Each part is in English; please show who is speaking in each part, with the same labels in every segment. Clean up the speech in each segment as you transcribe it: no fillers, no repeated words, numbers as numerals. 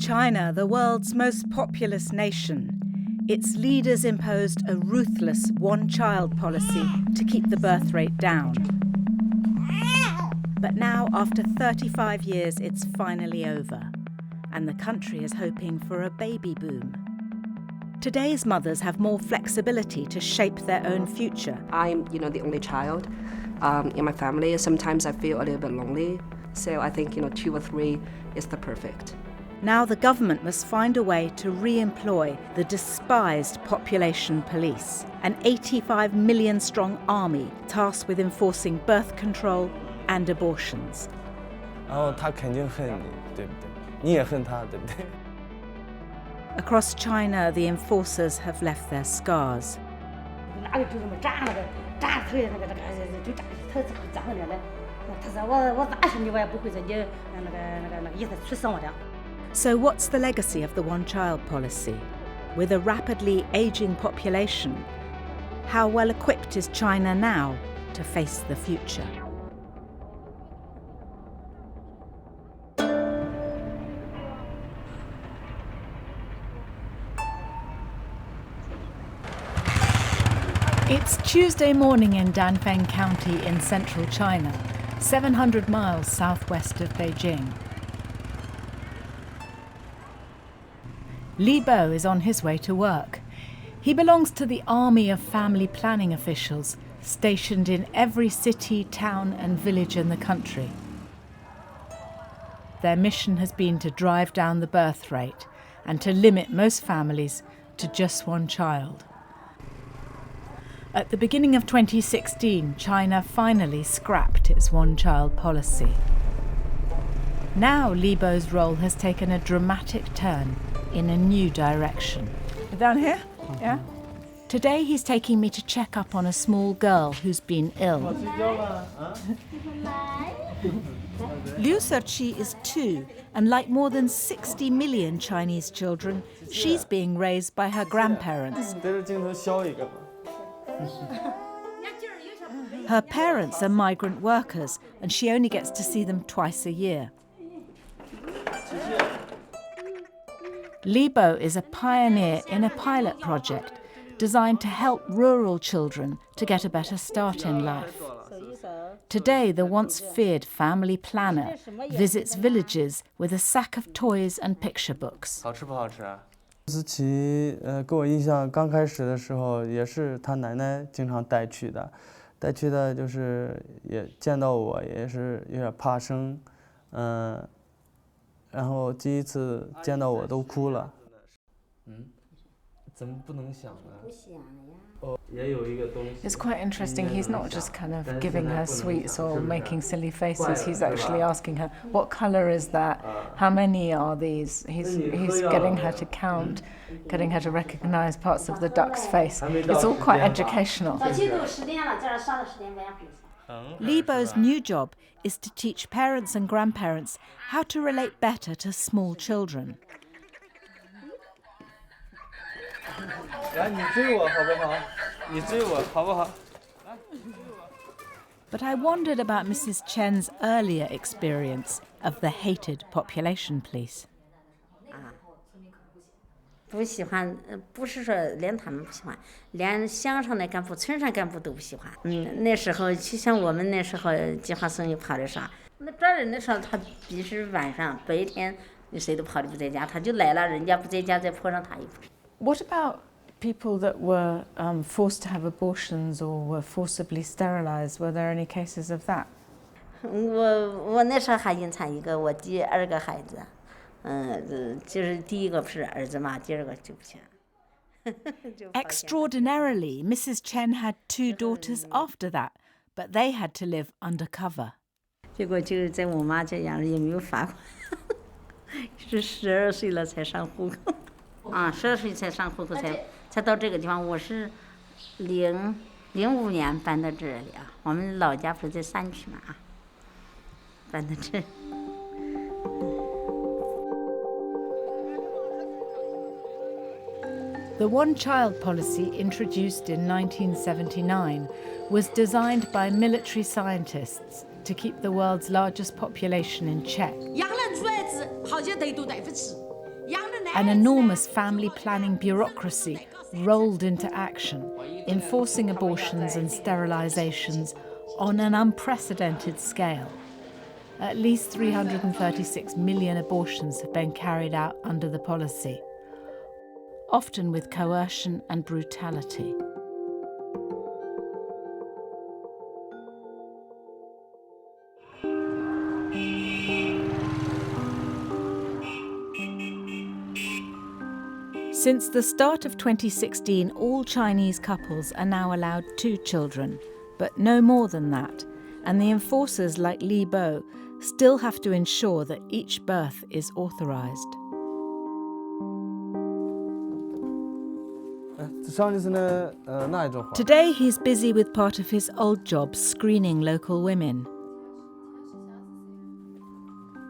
Speaker 1: China, the world's most populous nation, its leaders imposed a ruthless one-child policy to keep the birth rate down. But now, after 35 years, it's finally over, and the country is hoping for a baby boom. Today's mothers have more flexibility to shape their own future.
Speaker 2: I'm, the only child in my family. Sometimes I feel a little bit lonely. So I think, 2 or 3 is the perfect.
Speaker 1: Now the government must find a way to re-employ the despised population police, an 85 million strong army tasked with enforcing birth control and abortions.
Speaker 3: 然后他肯定恨你，对不对？你也恨他，对不对？
Speaker 1: Across China, the enforcers have left their scars. So what's the legacy of the one-child policy? With a rapidly ageing population, how well equipped is China now to face the future? It's Tuesday morning in Danfeng County in central China, 700 miles southwest of Beijing. Li Bo is on his way to work. He belongs to the army of family planning officials stationed in every city, town and village in the country. Their mission has been to drive down the birth rate and to limit most families to just one child. At the beginning of 2016, China finally scrapped its one-child policy. Now Li Bo's role has taken a dramatic turn in a new direction. Down here? Yeah? Today he's taking me to check up on a small girl who's been ill. Liu Serqi is 2, and like more than 60 million Chinese children, she's being raised by her grandparents. Her parents are migrant workers, and she only gets to see them twice a year. Li Bo is a pioneer in a pilot project designed to help rural children to get a better start in life. Today, the once feared family planner visits villages with a sack of toys and picture books.
Speaker 3: 思琪给我印象刚开始的时候也是他奶奶经常带去的，就是也见到我也是有点怕生，然后第一次见到我都哭了。怎么不能想呢？不想呀。
Speaker 4: It's quite interesting. He's not just kind of giving her sweets or making silly faces. He's actually asking her, what colour is that? How many are these? He's getting her to count, getting her to recognise parts of the duck's face. It's all quite educational.
Speaker 1: Li Bo's new job is to teach parents and grandparents how to relate better to small children. But I wondered about Mrs. Chen's earlier experience of the hated population police.
Speaker 5: 不喜欢，不是说连他们不喜欢，连乡上的干部、村上干部都不喜欢。那时候就像我们那时候计划生育跑的啥，那抓人的时候他必须晚上，白天谁都跑的不在家，他就来了，人家不在家再泼上他一泼。
Speaker 4: What about people that were forced to have abortions or were forcibly sterilised? Were there any cases of that?
Speaker 5: 我那时候还孕产一个，我第2个孩子，就是第1个不是儿子嘛，第2个就不行。
Speaker 1: Extraordinarily, Mrs. Chen had 2 daughters after that, but they had to live undercover.
Speaker 5: 结果就在我妈这样也没有罚款，是12岁了才上户口。12岁才上户口，才到这个地方。我是05年搬到这里啊，我们老家不是在山区嘛搬到这。
Speaker 1: The one-child policy introduced in 1979 was designed by military scientists to keep the world's largest population in check. An enormous family planning bureaucracy rolled into action, enforcing abortions and sterilizations on an unprecedented scale. At least 336 million abortions have been carried out under the policy, often with coercion and brutality. Since the start of 2016, all Chinese couples are now allowed 2 children, but no more than that, and the enforcers like Li Bo still have to ensure that each birth is authorized. Today he's busy with part of his old job screening local women.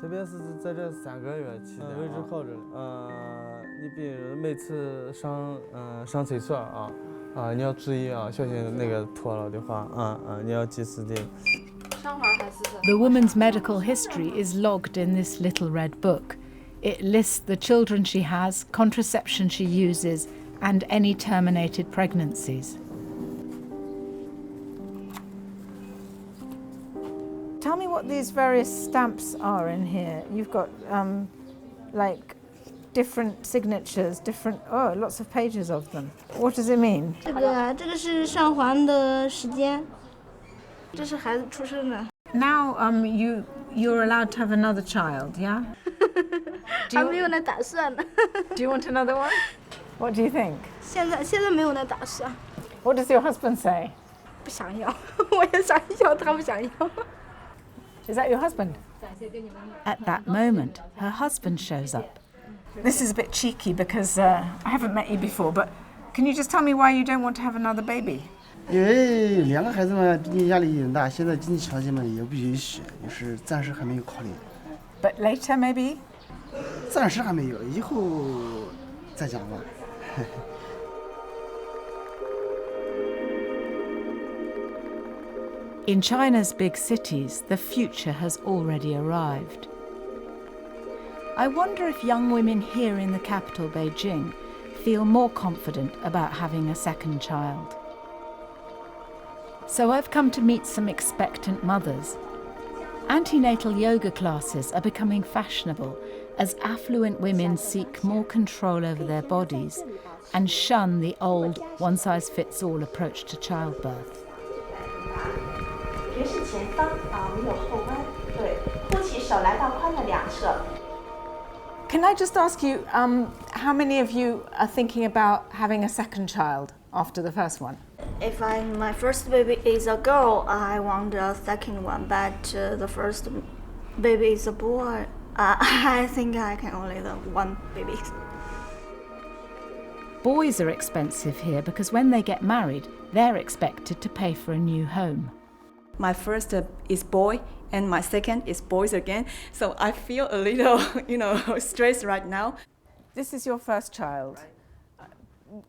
Speaker 3: 特别是在这3个月期间，位置好着你比如每次上厕所你要注意小心那个脱了的话你要及时的。
Speaker 1: The woman's medical history is logged in this little red book. It lists the children she has, contraception she uses, and any terminated pregnancies. Tell me what these various stamps are in here. You've got like different signatures, lots of pages of them. What does it mean?
Speaker 6: 这个是上环的时间，这是孩子出生的。
Speaker 1: Now you're allowed to have another child, yeah?
Speaker 6: 还没有那打算呢。
Speaker 1: Do you want another one? What do you think?
Speaker 6: 现在没有那打算。
Speaker 1: What does your husband say?
Speaker 6: 不想要，我也想要，他不想要。
Speaker 1: Is that your husband? At that moment, her husband shows up. This is a bit cheeky because I haven't met you before, but can you just tell me why you don't want to have another baby?
Speaker 7: 因为2个孩子嘛，毕竟压力很大，现在经济条件嘛也不允许，就是暂时还没有考虑。
Speaker 1: But later, maybe?
Speaker 7: 暂时还没有，以后再讲吧。
Speaker 1: In China's big cities, the future has already arrived. I wonder if young women here in the capital, Beijing, feel more confident about having a second child. So I've come to meet some expectant mothers. Antenatal yoga classes are becoming fashionable as affluent women seek more control over their bodies and shun the old one-size-fits-all approach to childbirth.
Speaker 8: 平视前方没有后弯，对，托起手来到髋的两侧。
Speaker 1: Can I just ask you, how many of you are thinking about having a second child after the first one?
Speaker 6: If my first baby is a girl, I want a second one. But the first baby is a boy. I think I can only have one baby.
Speaker 1: Boys are expensive here because when they get married, they're expected to pay for a new home.
Speaker 9: My first is boy, and my second is boys again. So I feel a little, stressed right now.
Speaker 1: This is your first child.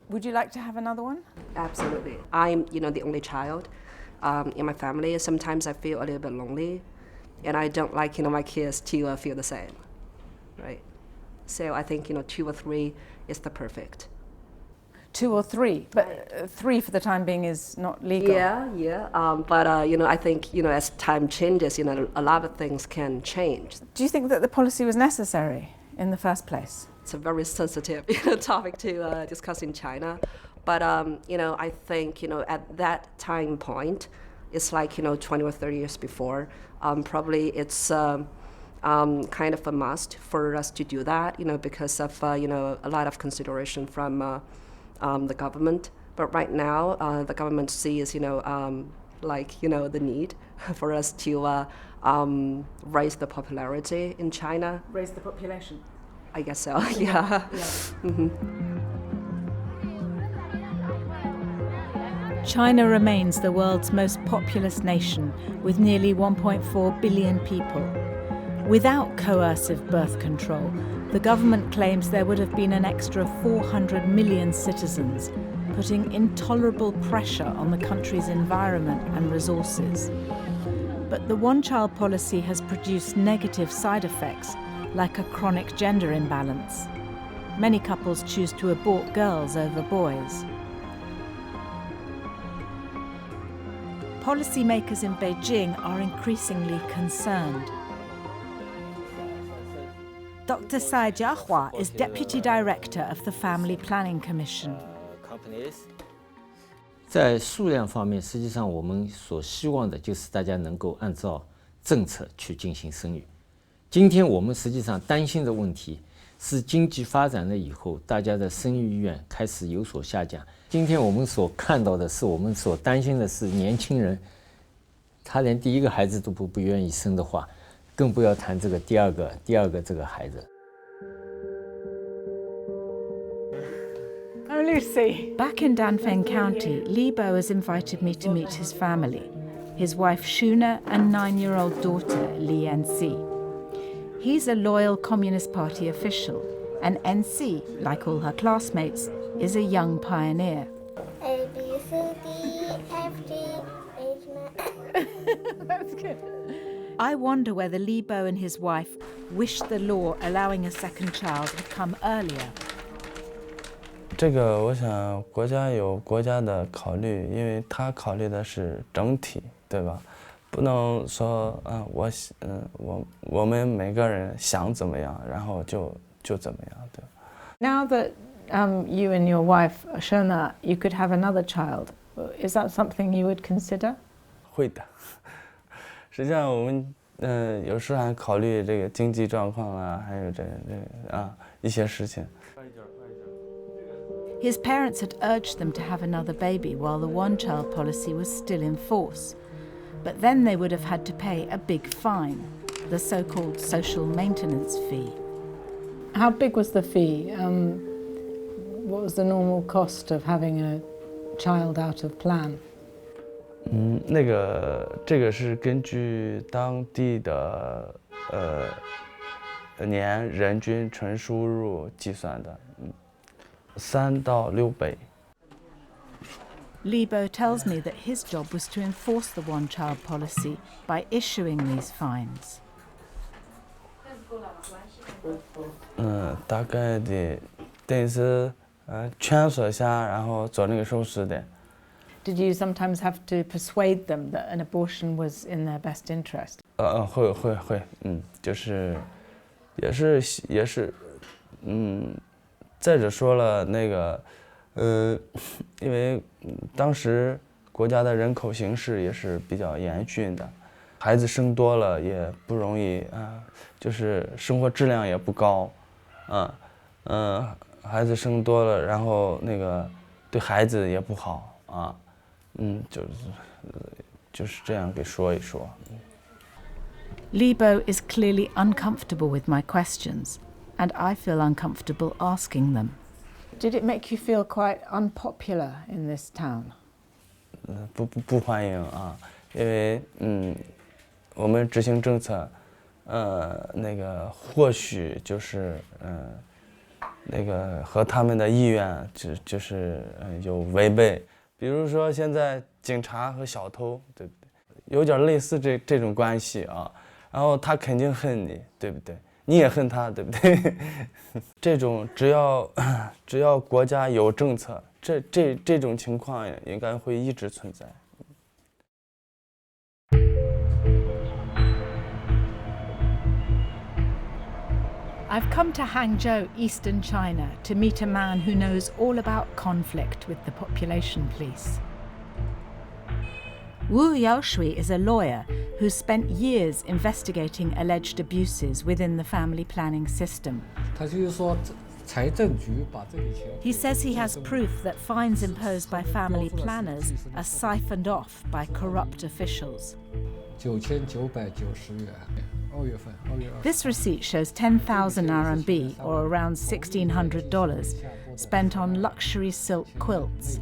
Speaker 1: Would you like to have another one?
Speaker 2: Absolutely. I'm, the only child in my family. Sometimes I feel a little bit lonely, and I don't like, my kids to feel the same, right? So I think, 2 or 3 is the perfect.
Speaker 1: 2 or 3, but 3 for the time being is not legal.
Speaker 2: Yeah. But I think, as time changes, a lot of things can change.
Speaker 1: Do you think that the policy was necessary in the first place?
Speaker 2: It's a very sensitive topic to discuss in China. But, I think, at that time point, it's like, 20 or 30 years before, probably it's kind of a must for us to do that, because of, a lot of consideration from the government. But right now, the government sees, the need for us to raise the popularity in China.
Speaker 1: Raise the population?
Speaker 2: I guess so, yeah. Mm-hmm.
Speaker 1: China remains the world's most populous nation with nearly 1.4 billion people. Without coercive birth control, the government claims there would have been an extra 400 million citizens, putting intolerable pressure on the country's environment and resources. But the one-child policy has produced negative side effects, like a chronic gender imbalance. Many couples choose to abort girls over boys. Policymakers in Beijing are increasingly concerned. Dr. Tsai Jiahua is Deputy Director of the Family Planning Commission.
Speaker 10: 在数量方面，实际上我们所希望的就是大家能够按照政策去进行生育。今天我们实际上担心的问题是经济发展了以后，大家的生育意愿开始有所下降。今天我们所看到的是，我们所担心的是年轻人，他连第一个孩子都不愿意生的话，更不要谈这个第二个这个孩子。
Speaker 4: Oh, Lucy.
Speaker 1: Back in Danfeng County, Li Bo has invited me to meet his family, his wife Shuna and 9-year-old daughter Li NC. He's a loyal Communist Party official, and NC, like all her classmates, is a young pioneer.
Speaker 11: A, B, C, D, F, G, H, 9.
Speaker 4: That's good.
Speaker 1: I wonder whether Li Bo and his wife wished the law allowing a second child had come earlier.
Speaker 3: 这个我想国家有国家的考虑，因为他考虑的是整体，对吧？不能说我们每个人想怎么样，然后就怎么样，对。
Speaker 4: Now that you and your wife, Shona, you could have another child, is that something you would consider?
Speaker 3: 会的。实际上我们有时还考虑这个经济状况啊，还有一些事情。
Speaker 1: His parents had urged them to have another baby while the one-child policy was still in force. But then they would have had to pay a big fine, the so-called social maintenance fee.
Speaker 4: How big was the fee? What was the normal cost of having a child out of plan?
Speaker 3: 这个是根据当地的年人均纯收入计算的，3到6倍。
Speaker 1: Li Bo tells me that his job was to enforce the one-child policy by issuing these fines.
Speaker 3: 大概得是劝说下，然后做那个手术的。
Speaker 4: Did you sometimes have to persuade them that an abortion was in their best interest?
Speaker 3: 会，就是也是，再者说了那个，因为当时国家的人口形势也是比较严峻的，孩子生多了也不容易啊，就是生活质量也不高，孩子生多了，然后那个对孩子也不好啊，就是这样给说一说。
Speaker 1: Li Bo is clearly uncomfortable with my questions, and I feel uncomfortable asking them.
Speaker 4: Did it make you feel quite unpopular in this town?
Speaker 3: 不欢迎啊，因为我们执行政策，那个或许就是那个和他们的意愿就是有违背，比如说现在警察和小偷，对不对？有点类似这种关系啊。 然后他肯定恨你，对不对？你也恨他，对不对？这种只要国家有政策，这种情况应该会一直存在。
Speaker 1: I've come to Hangzhou, eastern China, to meet a man who knows all about conflict with the population police. Wu Yaoshui is a lawyer who's spent years investigating alleged abuses within the family planning system. He says he has proof that fines imposed by family planners are siphoned off by corrupt officials. This receipt shows 10,000 RMB, or around $1,600, spent on luxury silk quilts.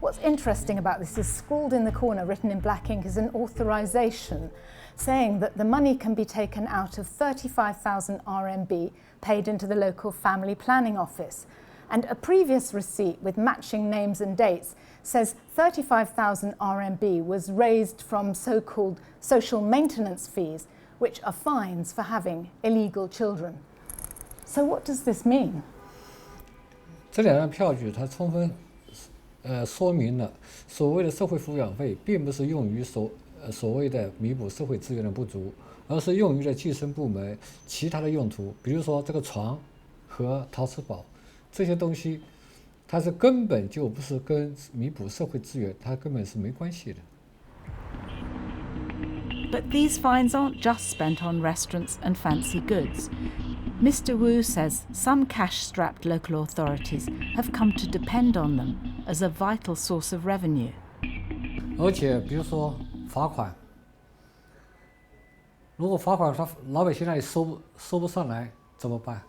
Speaker 4: What's interesting about this is scrawled in the corner, written in black ink, is an authorization saying that the money can be taken out of 35,000 RMB paid into the local family planning office. And a previous receipt with matching names and dates says 35,000 RMB was raised from so-called social maintenance fees, which are fines for having illegal children. So what does this mean?
Speaker 12: 这两张票据它充分说明了所谓的社会抚养费并不是用于所谓的弥补社会资源的不足，而是用于了计生部门其他的用途，比如说这个床和陶瓷宝这些东西，它是根本就不是跟弥补社会资源，它根本是没关系的。
Speaker 1: But these fines aren't just spent on restaurants and fancy goods. Mr. Wu says some cash-strapped local authorities have come to depend on them as a vital source of revenue.
Speaker 12: 而且，比如说罚款，如果罚款老百姓那里收不上来怎么办？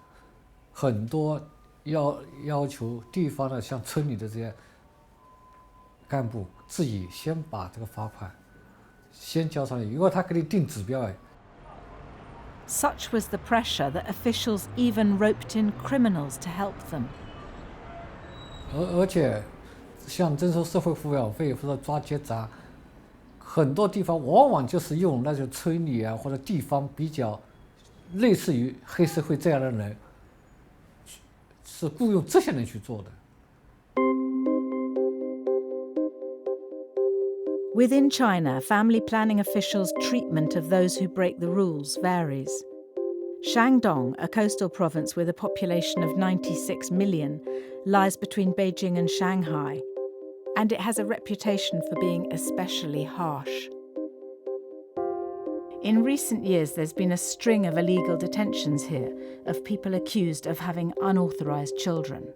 Speaker 12: 很多要求地方的，像村里的这些干部自己先把这个罚款先交上来，因为他给你定指标哎。
Speaker 1: Such was the pressure that officials even roped in criminals to help them.
Speaker 12: 而且，像征收社会抚养费或者抓结扎，很多地方往往就是用那些村里啊或者地方比较类似于黑社会这样的人，是雇佣这些人去做的。
Speaker 1: Within China, family planning officials' treatment of those who break the rules varies. Shandong, a coastal province with a population of 96 million, lies between Beijing and Shanghai, and it has a reputation for being especially harsh. In recent years, there's been a string of illegal detentions here of people accused of having unauthorized children.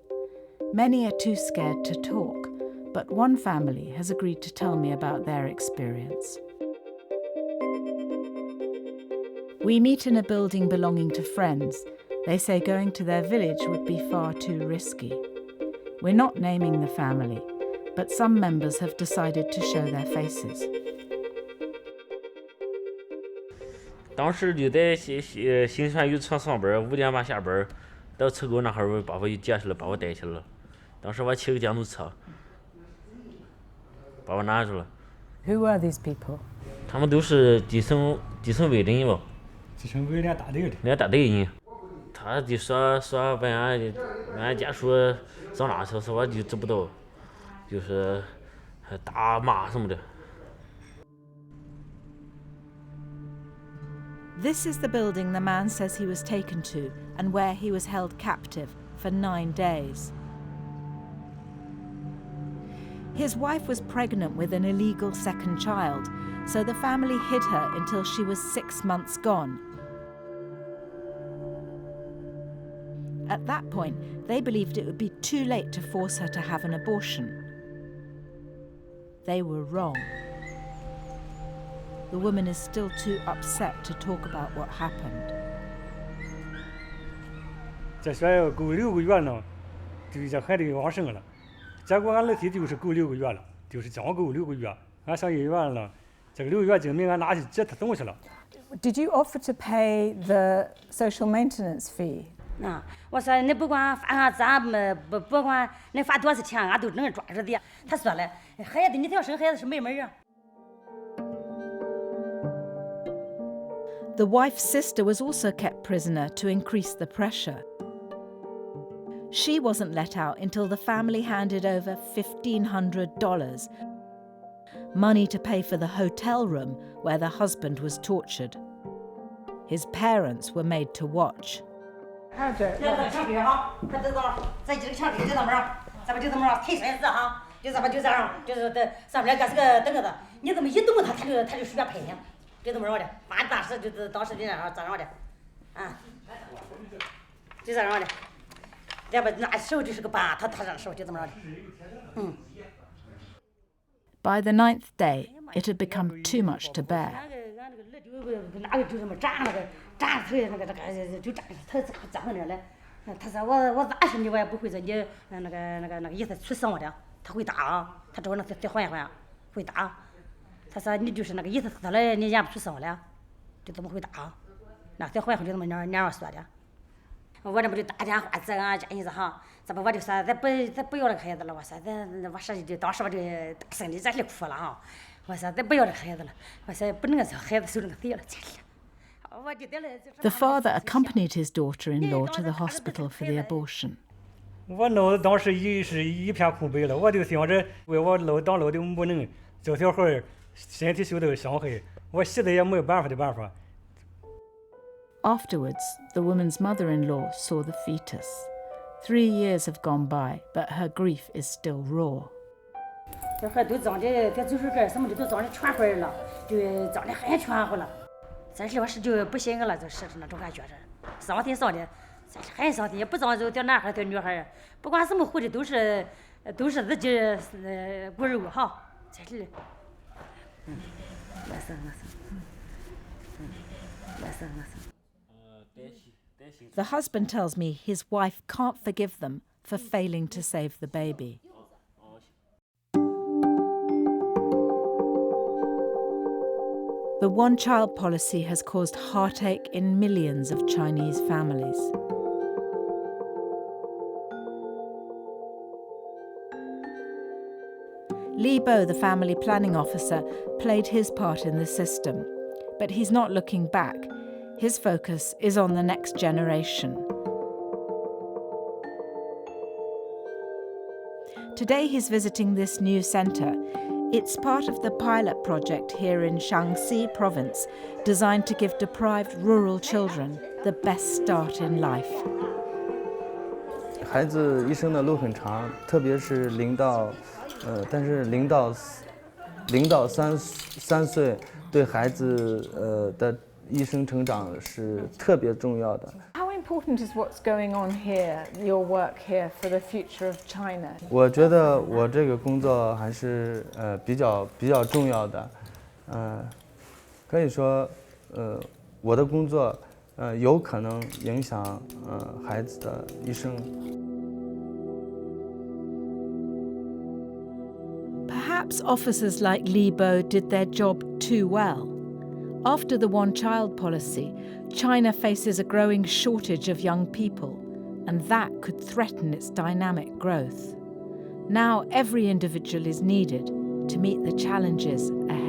Speaker 1: Many are too scared to talk, but one family has agreed to tell me about their experience. We meet in a building belonging to friends. They say going to their village would be far too risky. We're not naming the family, but some members have decided to show their faces.
Speaker 13: 当时就在新船渔场上班，5点半下班，到车沟那哈儿把我就捡起来，把我带起来了。当时我骑个电动车，把我拿住了。
Speaker 4: Who were these people?
Speaker 13: 他们都是地省卫人吧。
Speaker 14: 地省卫连大队的。
Speaker 13: 连大队人，他就说把俺家属上哪去，说我就知不道，就是打骂什么的。
Speaker 1: This is the building the man says he was taken to and where he was held captive for 9 days. His wife was pregnant with an illegal second child, so the family hid her until she was 6 months gone. At that point, they believed it would be too late to force her to have an abortion. They were wrong. The woman is still too upset to talk about what happened.
Speaker 14: 这说够6个月呢，就这孩子往生了。结果俺儿子就是够6个月了，就是将够6个月。俺上医院了，这个6个月证明俺拿去接他东西了。
Speaker 4: Did you offer to pay the social maintenance fee?
Speaker 5: 我说你不管罚俺咋不管你罚多少钱，俺都能抓着的。他说了，孩子你要生孩子是没门啊。
Speaker 1: The wife's sister was also kept prisoner to increase the pressure. She wasn't let out until the family handed over $1,500, money to pay for the hotel room where the husband was tortured. His parents were made to watch.
Speaker 5: 这个墙壁哈，他这个在这个墙壁这上面儿，咱们就这么儿推绳子哈，就这么就这样，就是这上面搁这个凳子，你这么一动它就随便拍呢，就这么着的，反正当时就是当时就这样这样的，啊，就这样的，要不那时候就是个疤，他那时候就这么着的，By
Speaker 1: the 9th day, it had become too much to bear.
Speaker 5: 哪个就这么扎腿那个就扎他扎那儿嘞。他说我咋是你我也不会说你那个意思出生我的，他会打啊，他找那再换一换，会打。他说你就是那个意思他嘞，你眼不出生了，就这么会打，那再换回就这么娘儿说的。我这不就打电话这俺家意思哈，这不我就说咱不要这个孩子了，我说我说就当时我就大声的在里哭了哈。我说咱不要这孩子了，我说不能让孩子受那个罪了，真的。
Speaker 1: The father accompanied his daughter-in-law to the hospital for the abortion.
Speaker 14: 我脑子当时是一片空白了，我就想着我当老的没能，这小孩身体受到伤害，我现在也没有办法的办法。
Speaker 1: Afterwards, the woman's mother-in-law saw the fetus. 3 years have gone by, but her grief is still raw.
Speaker 15: 这孩都长的，这嘴唇盖什么的都长的全坏了，就长得很全乎了。这是我是就不行了，就是那种感觉是，伤的，这是很伤的，也不知道就男孩对女孩，不管什么活的都是自己骨肉哈，这是，没事。
Speaker 1: The husband tells me his wife can't forgive them for failing to save the baby. The one-child policy has caused heartache in millions of Chinese families. Li Bo, the family planning officer, played his part in the system, but he's not looking back. His focus is on the next generation. Today he's visiting this new centre. It's part of the pilot project here in Shaanxi province, designed to give deprived rural children the best start in life.
Speaker 3: 孩子一生的路很长，特别是0到3岁，对孩子的一生成长是特别重要的。
Speaker 4: How important is what's going on here, your work here, for the future of China?
Speaker 3: 我觉得我这个工作还是比较重要的，可以说我的工作有可能影响孩子的一生。
Speaker 1: Perhaps officers like Li Bo did their job too well. After the one-child policy, China faces a growing shortage of young people, and that could threaten its dynamic growth. Now every individual is needed to meet the challenges ahead.